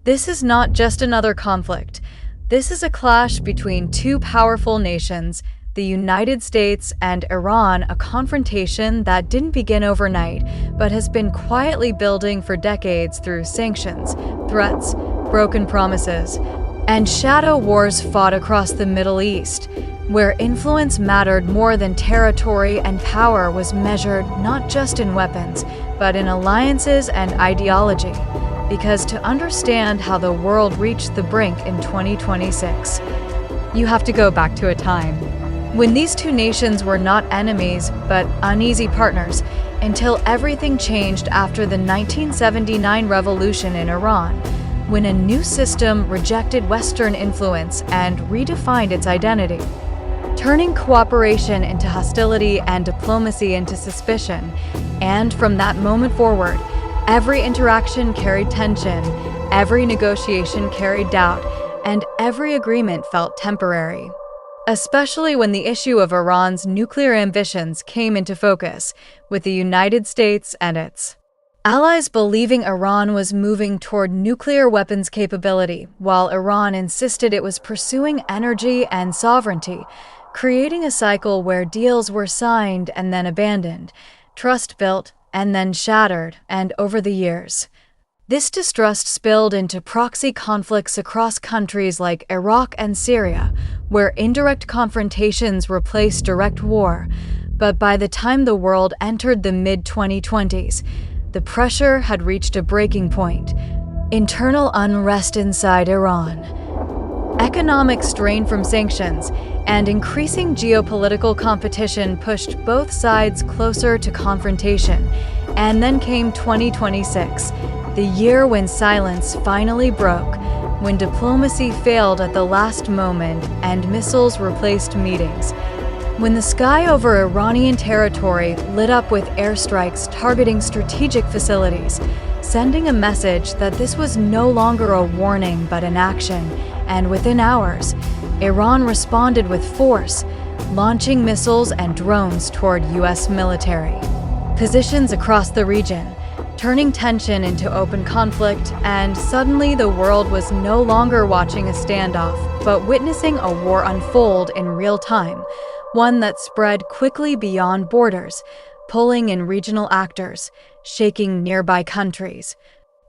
This is not just another conflict. This is a clash between two powerful nations, the United States and Iran, a confrontation that didn't begin overnight, but has been quietly building for decades through sanctions, threats, broken promises, and shadow wars fought across the Middle East, where influence mattered more than territory and power was measured not just in weapons, but in alliances and ideology. Because to understand how the world reached the brink in 2026, you have to go back to a time when these two nations were not enemies, but uneasy partners, until everything changed after the 1979 revolution in Iran, when a new system rejected Western influence and redefined its identity, turning cooperation into hostility and diplomacy into suspicion. And from that moment forward, every interaction carried tension, every negotiation carried doubt, and every agreement felt temporary. Especially when the issue of Iran's nuclear ambitions came into focus, with the United States and its allies believing Iran was moving toward nuclear weapons capability, while Iran insisted it was pursuing energy and sovereignty, creating a cycle where deals were signed and then abandoned, trust built and then shattered, and over the years, this distrust spilled into proxy conflicts across countries like Iraq and Syria, where indirect confrontations replaced direct war. But by the time the world entered the mid-2020s, the pressure had reached a breaking point. Internal unrest inside Iran, economic strain from sanctions, and increasing geopolitical competition pushed both sides closer to confrontation. And then came 2026, the year when silence finally broke, when diplomacy failed at the last moment and missiles replaced meetings, when the sky over Iranian territory lit up with airstrikes targeting strategic facilities, sending a message that this was no longer a warning but an action. And within hours, Iran responded with force, launching missiles and drones toward U.S. military positions across the region, turning tension into open conflict. And suddenly the world was no longer watching a standoff, but witnessing a war unfold in real time, one that spread quickly beyond borders, pulling in regional actors, shaking nearby countries,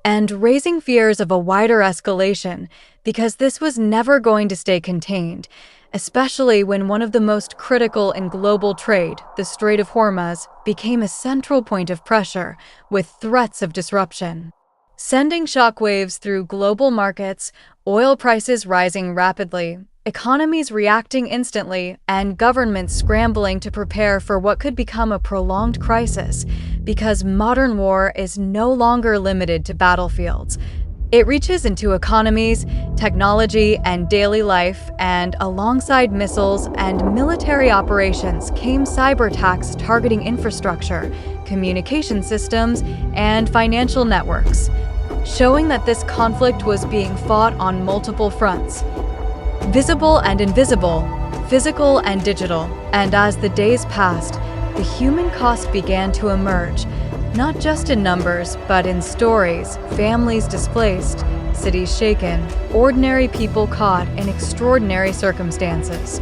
and raising fears of a wider escalation, because this was never going to stay contained, especially when one of the most critical in global trade, the Strait of Hormuz, became a central point of pressure, with threats of disruption sending shockwaves through global markets, oil prices rising rapidly, economies reacting instantly, and governments scrambling to prepare for what could become a prolonged crisis, because modern war is no longer limited to battlefields. It reaches into economies, technology, and daily life, and alongside missiles and military operations came cyber attacks targeting infrastructure, communication systems, and financial networks, showing that this conflict was being fought on multiple fronts: visible and invisible, physical and digital. And as the days passed, the human cost began to emerge, not just in numbers, but in stories: families displaced, cities shaken, ordinary people caught in extraordinary circumstances,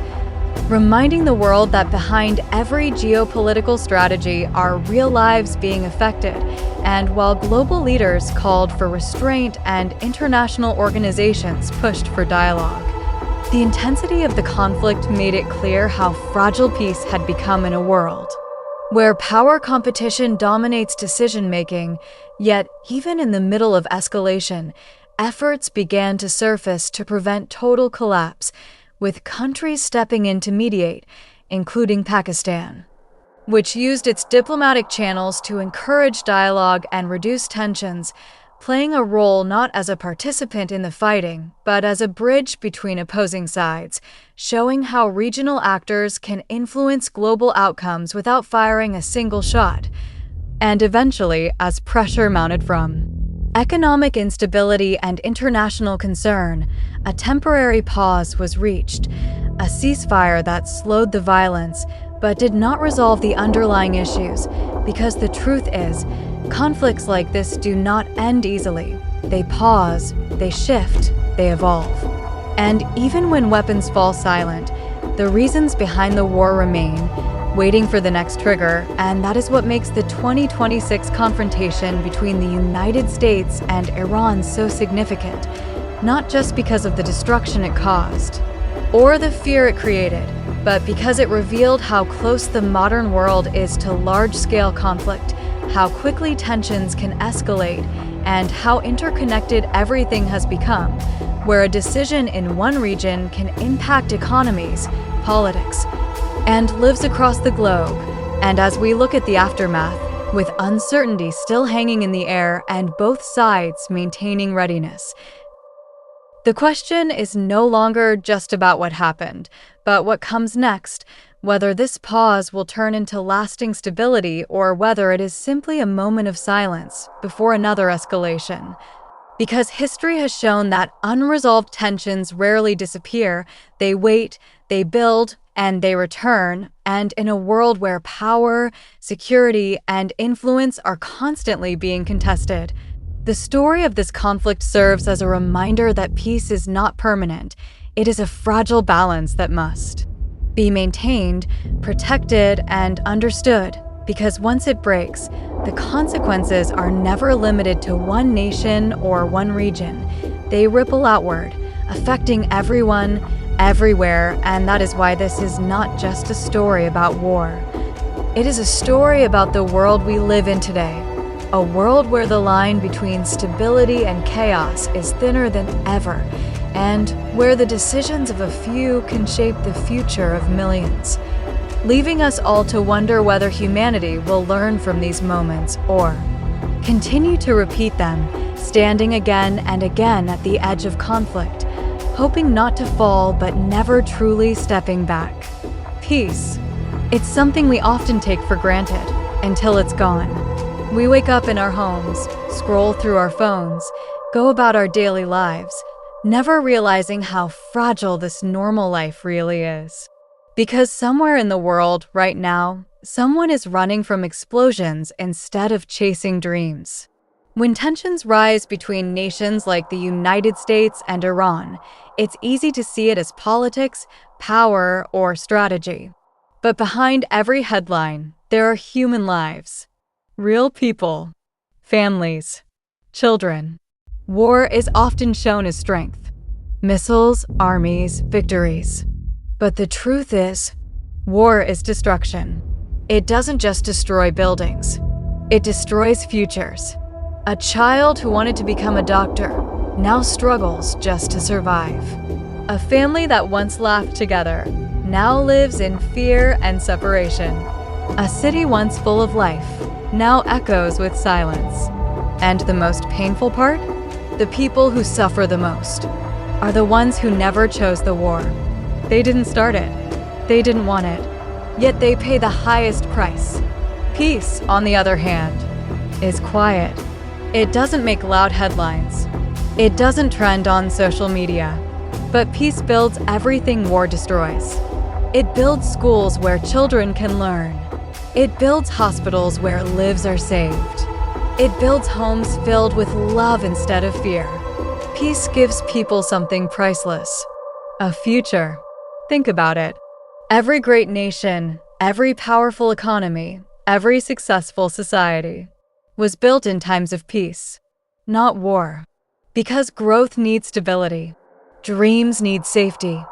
reminding the world that behind every geopolitical strategy are real lives being affected. And while global leaders called for restraint and international organizations pushed for dialogue, the intensity of the conflict made it clear how fragile peace had become in a world where power competition dominates decision-making. Yet, even in the middle of escalation, efforts began to surface to prevent total collapse, with countries stepping in to mediate, including Pakistan, which used its diplomatic channels to encourage dialogue and reduce tensions, playing a role not as a participant in the fighting, but as a bridge between opposing sides, showing how regional actors can influence global outcomes without firing a single shot. And eventually, as pressure mounted from economic instability and international concern, a temporary pause was reached, a ceasefire that slowed the violence but did not resolve the underlying issues, because the truth is, conflicts like this do not end easily. They pause, they shift, they evolve. And even when weapons fall silent, the reasons behind the war remain, waiting for the next trigger, and that is what makes the 2026 confrontation between the United States and Iran so significant, not just because of the destruction it caused, or the fear it created, but because it revealed how close the modern world is to large-scale conflict, how quickly tensions can escalate, and how interconnected everything has become, where a decision in one region can impact economies, politics, and lives across the globe. And as we look at the aftermath, with uncertainty still hanging in the air and both sides maintaining readiness, the question is no longer just about what happened, but what comes next, whether this pause will turn into lasting stability or whether it is simply a moment of silence before another escalation. Because history has shown that unresolved tensions rarely disappear, they wait, they build, and they return, and in a world where power, security, and influence are constantly being contested, the story of this conflict serves as a reminder that peace is not permanent. It is a fragile balance that must be maintained, protected, and understood, because once it breaks, the consequences are never limited to one nation or one region. They ripple outward, affecting everyone, everywhere, and that is why this is not just a story about war. It is a story about the world we live in today, a world where the line between stability and chaos is thinner than ever, and where the decisions of a few can shape the future of millions, leaving us all to wonder whether humanity will learn from these moments or continue to repeat them, standing again and again at the edge of conflict, hoping not to fall but never truly stepping back. Peace. It's something we often take for granted until it's gone. We wake up in our homes, scroll through our phones, go about our daily lives, never realizing how fragile this normal life really is. Because somewhere in the world right now, someone is running from explosions instead of chasing dreams. When tensions rise between nations like the United States and Iran, it's easy to see it as politics, power, or strategy. But behind every headline, there are human lives, real people, families, children. War is often shown as strength, missiles, armies, victories. But the truth is, war is destruction. It doesn't just destroy buildings, it destroys futures. A child who wanted to become a doctor now struggles just to survive. A family that once laughed together now lives in fear and separation. A city once full of life now echoes with silence. And the most painful part? The people who suffer the most are the ones who never chose the war. They didn't start it. They didn't want it. Yet they pay the highest price. Peace, on the other hand, is quiet. It doesn't make loud headlines. It doesn't trend on social media. But peace builds everything war destroys. It builds schools where children can learn. It builds hospitals where lives are saved. It builds homes filled with love instead of fear. Peace gives people something priceless. A future. Think about it. Every great nation, every powerful economy, every successful society was built in times of peace, not war. Because growth needs stability, dreams need safety,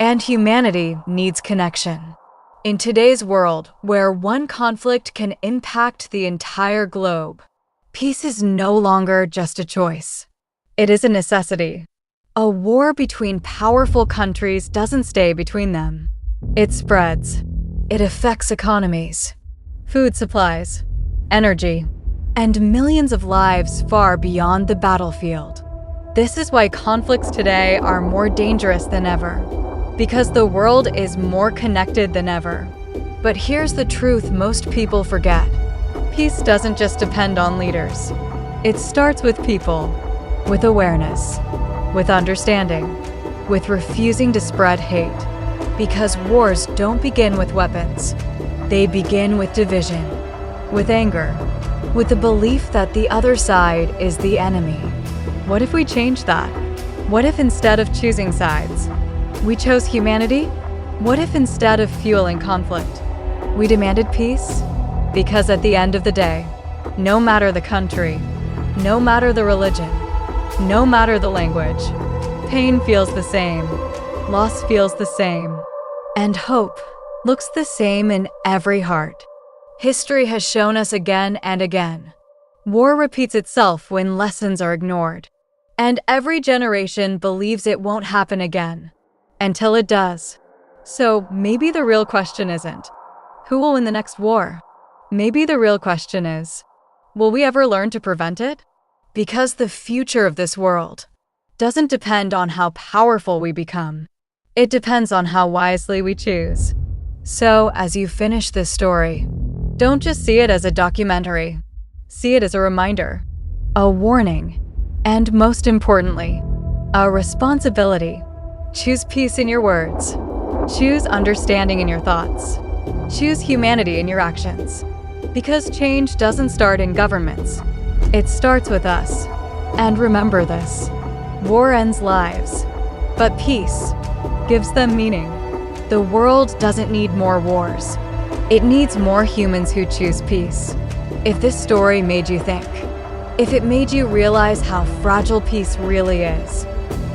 and humanity needs connection. In today's world, where one conflict can impact the entire globe, peace is no longer just a choice. It is a necessity. A war between powerful countries doesn't stay between them. It spreads. It affects economies, food supplies, energy, and millions of lives far beyond the battlefield. This is why conflicts today are more dangerous than ever, because the world is more connected than ever. But here's the truth most people forget. Peace doesn't just depend on leaders. It starts with people, with awareness, with understanding, with refusing to spread hate. Because wars don't begin with weapons. They begin with division, with anger, with the belief that the other side is the enemy. What if we changed that? What if instead of choosing sides, we chose humanity? What if instead of fueling conflict, we demanded peace? Because at the end of the day, no matter the country, no matter the religion, no matter the language, pain feels the same, loss feels the same, and hope looks the same in every heart. History has shown us again and again. War repeats itself when lessons are ignored, and every generation believes it won't happen again, until it does. So maybe the real question isn't, who will win the next war? Maybe the real question is, will we ever learn to prevent it? Because the future of this world doesn't depend on how powerful we become. It depends on how wisely we choose. So, as you finish this story, don't just see it as a documentary. See it as a reminder, a warning, and most importantly, a responsibility. Choose peace in your words. Choose understanding in your thoughts. Choose humanity in your actions. Because change doesn't start in governments. It starts with us. And remember this: war ends lives, but peace gives them meaning. The world doesn't need more wars. It needs more humans who choose peace. If this story made you think, if it made you realize how fragile peace really is,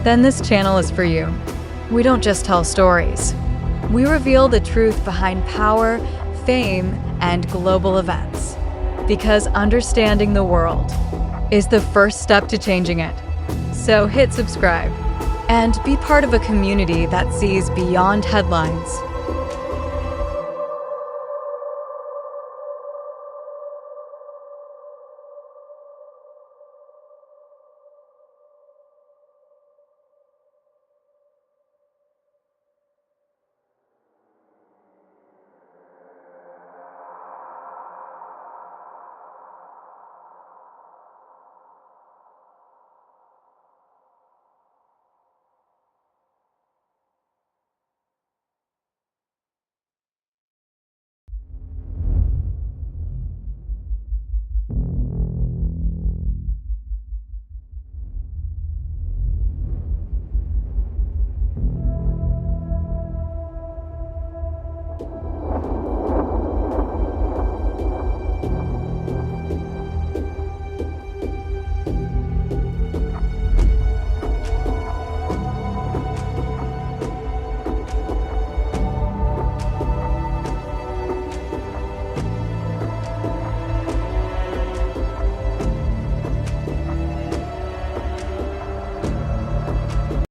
then this channel is for you. We don't just tell stories. We reveal the truth behind power, fame, and global events. Because understanding the world is the first step to changing it. So hit subscribe and be part of a community that sees beyond headlines.